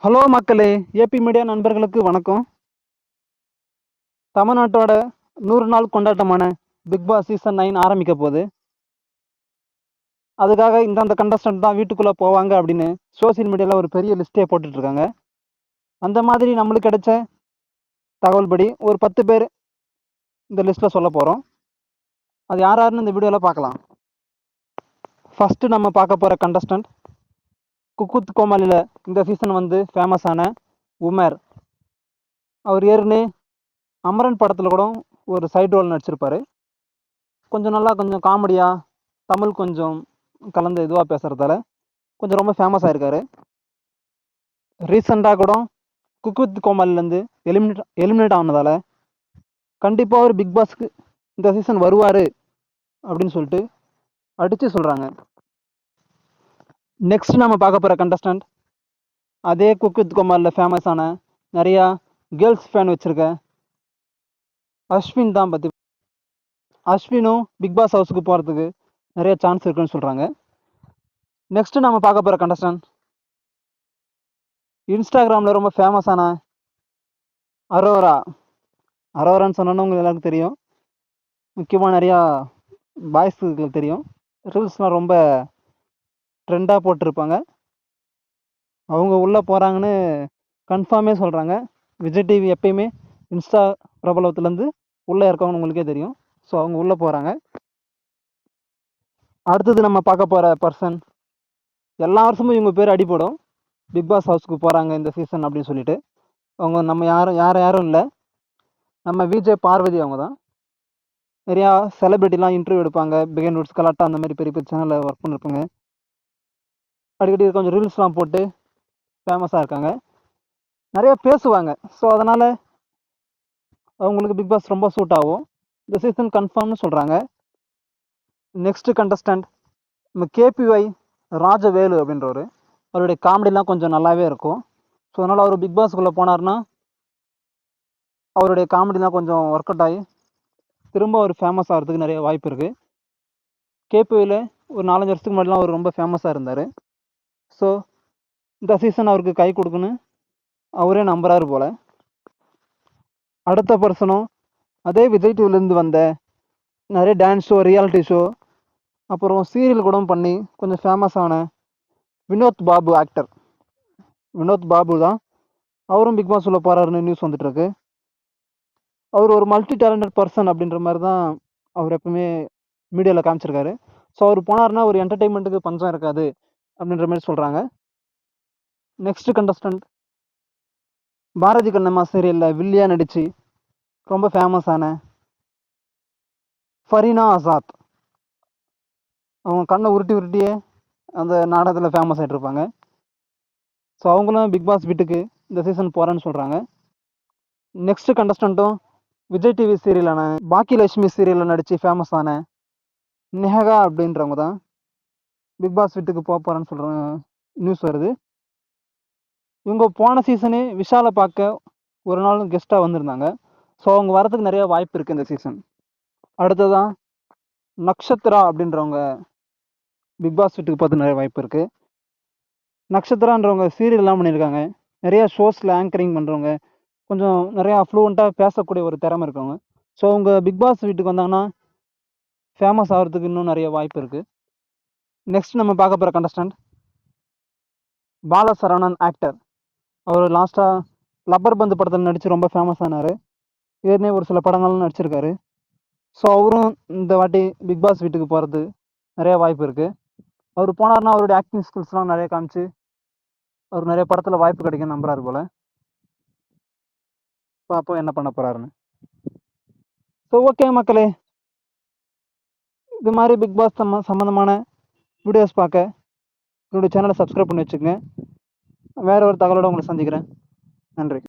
Hello மக்களே! AB media நண்பர்களுக்கு வணக்கம். தமிழ்நாட்டோட 100 நாள் கொண்டாட்டமான பிக் பாஸ் சீசன் 9 ஆரம்பிக்க போகுது. அதுக்காக இந்தந்த கண்டஸ்டன்ட் தான் வீட்டுக்குள்ளே போவாங்க அப்படின்னு சோசியல் மீடியாவில் ஒரு பெரிய லிஸ்ட்டே போட்டுட்ருக்காங்க. அந்த மாதிரி நம்மளுக்கு கிடைச்ச தகவல் படி ஒரு 10 பேர் இந்த லிஸ்ட்டில் சொல்ல போகிறோம். அது யார் யாருன்னு இந்த வீடியோவில் பார்க்கலாம். ஃபஸ்ட்டு நம்ம பார்க்க போகிற கண்டஸ்டன்ட் குக் வித் கோமாளியில் இந்த சீசன் வந்து ஃபேமஸான உமர். அவர் ஏற்கனவே அமரன் படத்தில் கூட ஒரு சைடு ரோல் நடிச்சிருப்பார். கொஞ்சம் காமெடியாக தமிழ் கொஞ்சம் கலந்து இதுவாக பேசுகிறதால கொஞ்சம் ரொம்ப ஃபேமஸாக இருக்கார். ரீசெண்டாக கூட குக் வித் கோமாளிலேருந்து எலிமினேட் ஆனதால் கண்டிப்பாக அவர் பிக் பாஸ்க்கு இந்த சீசன் வருவார் அப்படின்னு சொல்லிட்டு அடித்து சொல்கிறாங்க. நெக்ஸ்ட் நம்ம பார்க்க போகிற கண்டஸ்டன்ட் அதே குக் வித் கோமாளியில் ஃபேமஸான நிறையா கேர்ள்ஸ் ஃபேன் வச்சுருக்க அஸ்வின் தான். அஸ்வினும் பிக் பாஸ் ஹவுஸுக்கு போகிறதுக்கு நிறைய சான்ஸ் இருக்குன்னு சொல்கிறாங்க. நெக்ஸ்ட்டு நம்ம பார்க்க போகிற கண்டஸ்டன்ட் இன்ஸ்டாகிராமில் ரொம்ப ஃபேமஸான அரோரான்னு சொன்னோன்னா உங்களுக்கு எல்லாருக்கும் தெரியும். முக்கியமாக நிறையா பாய்ஸுக்கு தெரியும். ரீல்ஸ்லாம் ரொம்ப ட்ரெண்டாக போட்டிருப்பாங்க. அவங்க உள்ளே போகிறாங்கன்னு கன்ஃபார்மே சொல்கிறாங்க. விஜய் டிவி எப்பயுமே இன்ஸ்டா பிரபலத்துலேருந்து உள்ளே இருக்கவங்கன்னு உங்களுக்கே தெரியும். ஸோ அவங்க உள்ளே போகிறாங்க. அடுத்தது நம்ம பார்க்க போகிற பர்சன் எல்லா வருஷமும் இவங்க பேர் அடிபடும், பிக் பாஸ் ஹவுஸுக்கு போகிறாங்க இந்த சீசன் அப்படின்னு சொல்லிட்டு. அவங்க நம்ம யாரும் இல்லை, நம்ம விஜே பார்வதி. அவங்க தான் நிறையா செலிப்ரிட்டிலாம் இன்டர்வியூ எடுப்பாங்க. பிகைன் ரூட்ஸ் கலாட்டா அந்த மாதிரி பெரிய பெரிய சேனலில் ஒர்க் பண்ணியிருப்பாங்க. அடிக்கடி கொஞ்சம் ரீல்ஸ்லாம் போட்டு ஃபேமஸாக இருக்காங்க, நிறையா பேசுவாங்க. ஸோ அதனால் அவங்களுக்கு பிக் பாஸ் ரொம்ப சூட் ஆகும். இந்த சீசன் கன்ஃபார்ம்னு சொல்கிறாங்க. நெக்ஸ்ட்டு கண்டஸ்டன்ட் நம்ம கேபிஒய் ராஜவேலு அப்படின்றவர். அவருடைய காமெடிலாம் கொஞ்சம் நல்லாவே இருக்கும். ஸோ அதனால் அவர் பிக் பாஸ்க்குள்ளே போனார்னா அவருடைய காமெடிலாம் கொஞ்சம் ஒர்க் அவுட் ஆகி திரும்ப அவர் ஃபேமஸ் ஆகிறதுக்கு நிறைய வாய்ப்பு இருக்குது. கேபிஒயில் ஒரு 4-5 வருஷத்துக்கு முன்னாடிலாம் அவர் ரொம்ப ஃபேமஸாக இருந்தார். ஸோ இந்த சீசன் அவருக்கு கை கொடுக்குன்னு அவரே நம்புறாரு போல். அடுத்த பர்சனும் அதே விஜய் டிவிலேருந்து வந்த நிறைய டான்ஸ் ஷோ, ரியாலிட்டி ஷோ, அப்புறம் சீரியல் கூட பண்ணி கொஞ்சம் ஃபேமஸான வினோத் பாபு ஆக்டர். வினோத் பாபு தான். அவரும் பிக் பாஸ் உள்ள போகிறாருன்னு நியூஸ் வந்துட்டுருக்கு. அவர் ஒரு மல்டி டேலண்டட் பர்சன் அப்படின்ற மாதிரி தான் அவர் எப்பவுமே மீடியாவில் காமிச்சிருக்காரு. ஸோ அவர் போனார்னா ஒரு என்டர்டெயின்மெண்ட்டுக்கு பஞ்சம் இருக்காது அப்படின்ற மாதிரி சொல்கிறாங்க. நெக்ஸ்ட் கண்டஸ்டன்ட் பாரதி கண்ணம்மா சீரியலில் வில்லியாக நடித்து ரொம்ப ஃபேமஸான ஃபரீனா ஆசாத். அவங்க கண்ணை உருட்டியே அந்த நாடகத்தில் ஃபேமஸ் ஆகிட்டு இருப்பாங்க. ஸோ அவங்களும் பிக் பாஸ் வீட்டுக்கு இந்த சீசன் போகிறேன்னு சொல்கிறாங்க. நெக்ஸ்ட் கண்டஸ்டண்ட்டும் விஜய் டிவி சீரியலான பாக்கியலட்சுமி சீரியலில் நடித்து ஃபேமஸான நெஹகா அப்படின்றவங்க தான் பிக் பாஸ் வீட்டுக்கு போகிறேன்னு சொல்கிற நியூஸ் வருது. இவங்க போன சீசனே விஷாலை பார்க்க ஒரு நாள் கெஸ்ட்டாக வந்திருந்தாங்க. ஸோ அவங்க வரதுக்கு நிறைய வாய்ப்பு இருக்குது இந்த சீசன். அடுத்ததான் நக்ஷத்ரா அப்படின்றவங்க பிக் பாஸ் வீட்டுக்கு பார்த்து நிறைய வாய்ப்பு இருக்குது. நக்ஷத்ரான்றவங்க சீரியல்லாம் பண்ணியிருக்காங்க, நிறையா ஷோஸில் ஆங்கரிங் பண்ணுறவங்க, கொஞ்சம் நிறையா ஃப்ளூவெண்ட்டாக பேசக்கூடிய ஒரு திறமை இருக்கவங்க. ஸோ அவங்க பிக் பாஸ் வீட்டுக்கு வந்தாங்கன்னா ஃபேமஸ் ஆகிறதுக்கு இன்னும் நிறைய வாய்ப்பு இருக்குது. நெக்ஸ்ட் நம்ம பார்க்க போகிற கண்டஸ்டன்ட் பாலசரவணன் ஆக்டர். அவர் லாஸ்ட்டாக லப்பர் பந்து படத்தில் நடித்து ரொம்ப ஃபேமஸ் ஆனார். ஏற்கனவே ஒரு சில படங்கள்லாம் நடிச்சிருக்காரு. ஸோ அவரும் இந்த வாட்டி பிக் பாஸ் வீட்டுக்கு போகிறது நிறைய வாய்ப்பு இருக்குது. அவர் போனார்னா அவருடைய ஆக்டிங் ஸ்கில்ஸ்லாம் நிறைய காமிச்சு அவருக்கு நிறைய படத்தில் வாய்ப்பு கிடைக்குன்னு நம்புறாரு போல். பார்ப்போம் என்ன பண்ண போகிறாருன்னு. ஸோ ஓகே மக்களே, இது மாதிரி பிக் பாஸ் சம்மந்தமான வீடியோஸ் பார்க்க என்னுடைய சேனலை சப்ஸ்கிரைப் பண்ணி வச்சுக்கோங்க. வேறு ஒரு தகவலோடு உங்களை சந்திக்கிறேன். நன்றி.